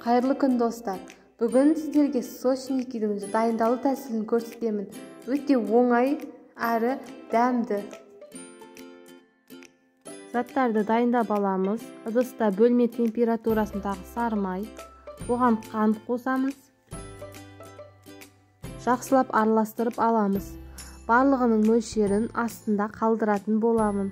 Қайырлы күн достар. Бүгін сіздерге сочникидің дайындалу тәсілін көрсетемін. Өте оңай әрі дәмді. Заттарды дайындап аламыз. Ыдыста бөлме температурасындағы сары май. Оған қант қосамыз. Жақсылап араластырып аламыз. Барлығының мөлшерін астында қалдыратын боламын.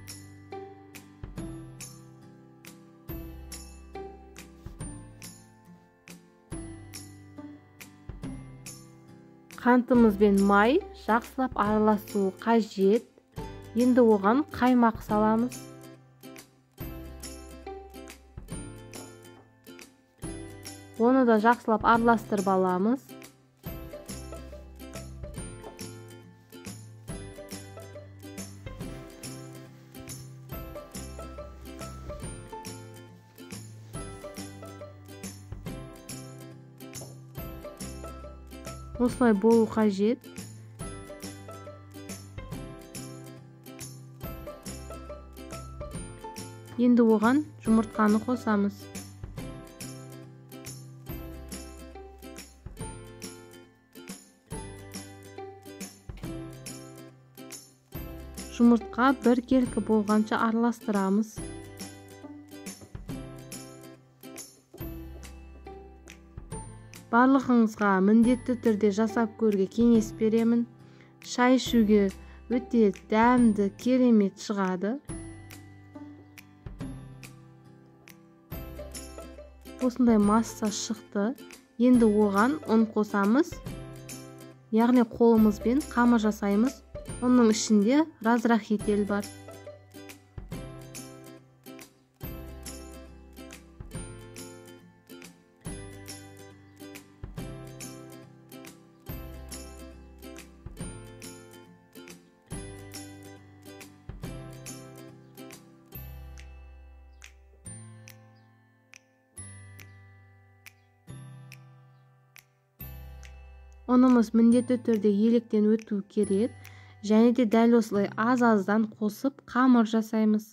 Қантымыз бен май жақсылап араласуы қажет. Енді оған қаймақ саламыз. Оны да жақсылап араластырып аламыз. Осылай болу қажет. Енді оған жұмыртқаны қосамыз. Жұмыртқа бір келкі болғанша араластырамыз. Барлығыңызға міндетті түрде жасап көруге кеңес беремін. Шай ішуге өте дәмді, керемет шығады. Осындай масса шықты. Енді оған ұн қосамыз. Яғни қолымызбен қамыр жасаймыз. Оның ішінде разрахитель бар. Ұнымыз міндетті түрде електен өту керек. Және де дәл осылай аз-аздан қосып қамыр жасаймыз.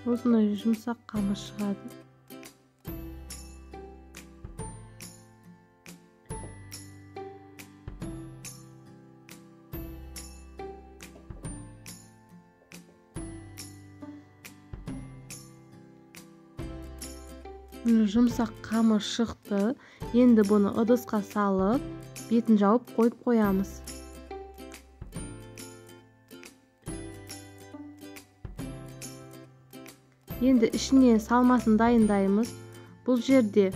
Осындай жұмсақ қамыр шығады. Жұмсақ қамыр шықты. Енді бұны ыдысқа салып, бетін жауып қойып қоямыз. Енді ішіне салмасын дайындаймыз. Бұл жерде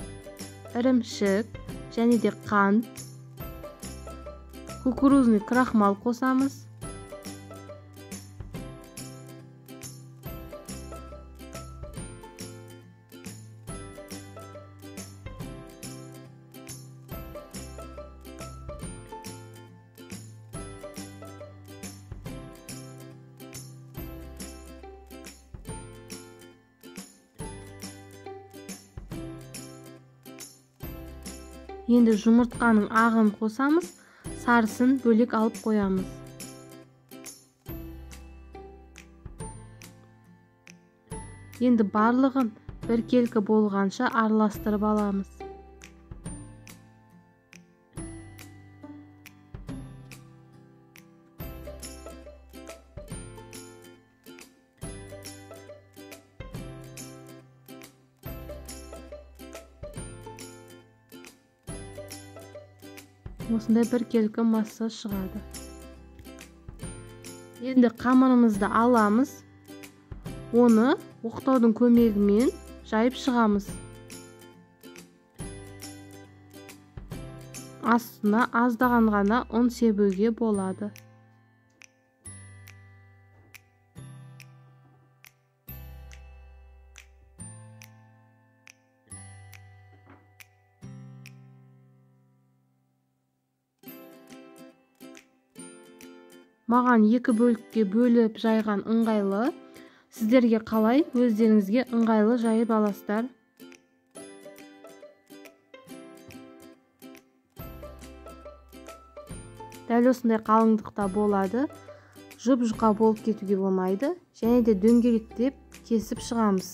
ірімшік және де қант, кукурузный крахмал қосамыз. Енді жұмыртқаның ағын қосамыз, сарысын бөлек алып қоямыз. Енді барлығын бір келкі болғанша араластырып аламыз. Осындай бір келкі масса шығады. Енді қамырымызды аламыз. Оны оқтаудың көмегімен жайып шығамыз. Астына аздаған ғана ұн себуге болады. Маған екі бөлікке бөліп жайған ыңғайлы. Сіздерге қалай өздеріңізге ыңғайлы жайып аласыздар. Дәл осындай қалыңдықта болады. Жұп-жұқа болып кетуге болмайды. Және де дөңгелектеп кесіп шығамыз.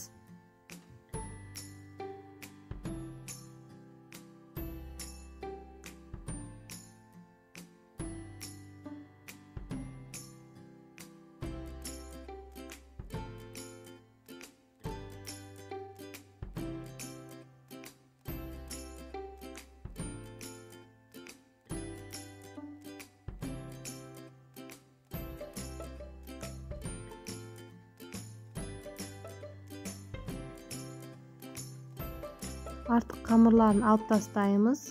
Артық қамырларын алып тастаймыз.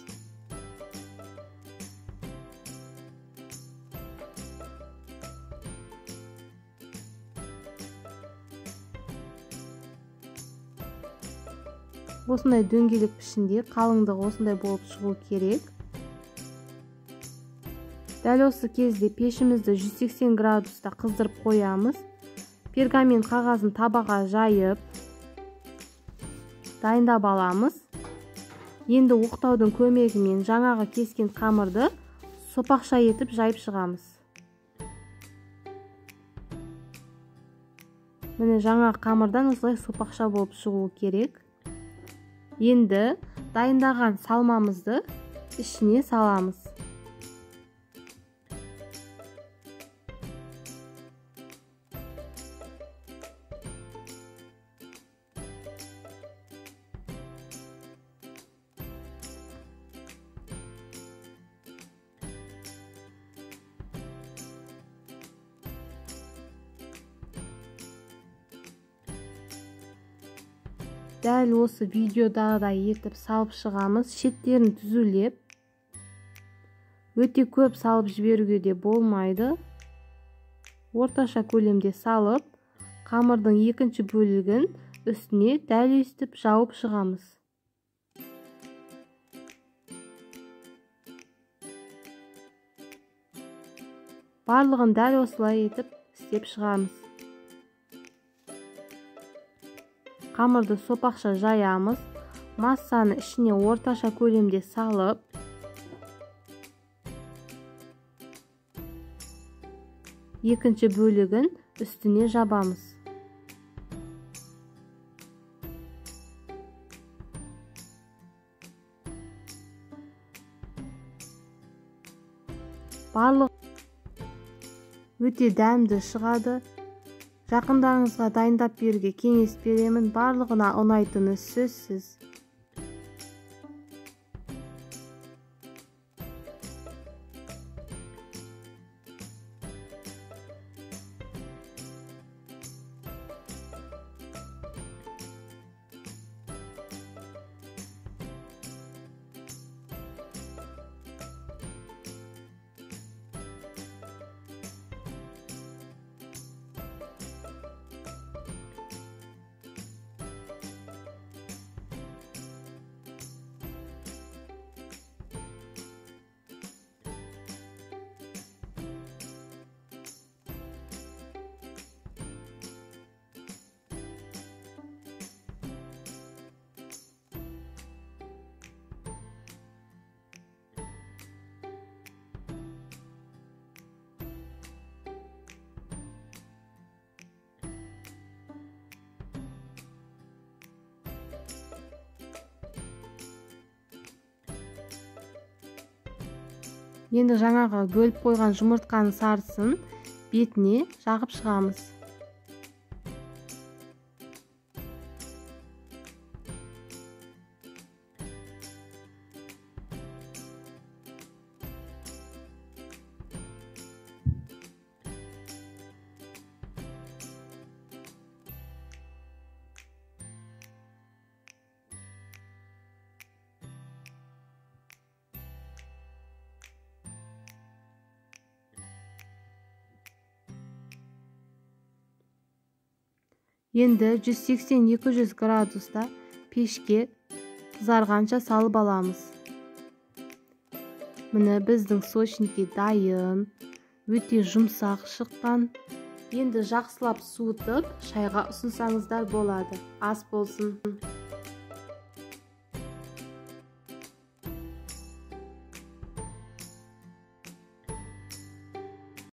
Осындай дөңгелек пішінде, қалыңдығы осындай болып шығу керек. Дәл осы кезде пешімізді 180 градуста қыздырып қоямыз. Пергамент қағазын табаға жайып дайындап аламыз. Енді оқтаудың көмегімен жаңағы кескен қамырды сопақша етіп жайып шығамыз. Міне жаңағы қамырдан осылай сопақша болып шығу керек. Енді дайындаған салмамызды ішіне саламыз. Дәл осы видеодағыдай етіп салып шығамыз. Шеттерін түзулеп, өте көп салып жіберуге де болмайды. Орташа көлемде салып, қамырдың екінші бөлігін үстіне дәл өстіп жауып шығамыз. Барлығын дәл осылай етіп істеп шығамыз. Қамырды сопақша жаямыз. Массаны ішіне орташа көлемде салып, екінші бөлігін үстіне жабамыз. Барлық өте дәмді шығады. Жақындарыңызға дайындап беруге кеңес беремін. Барлығына ұнайтыны сөзсіз. Енді жаңағы бөліп қойған жұмыртқаның сарысын бетіне жағып шығамыз. Енді 180-200 градуста пешке қызарғанша салып аламыз. Міне біздің сочники дайын, өте жұмсақ шыққан. Енді жақсылап суытып, шайға ұсынсаңыздар болады. Ас болсын.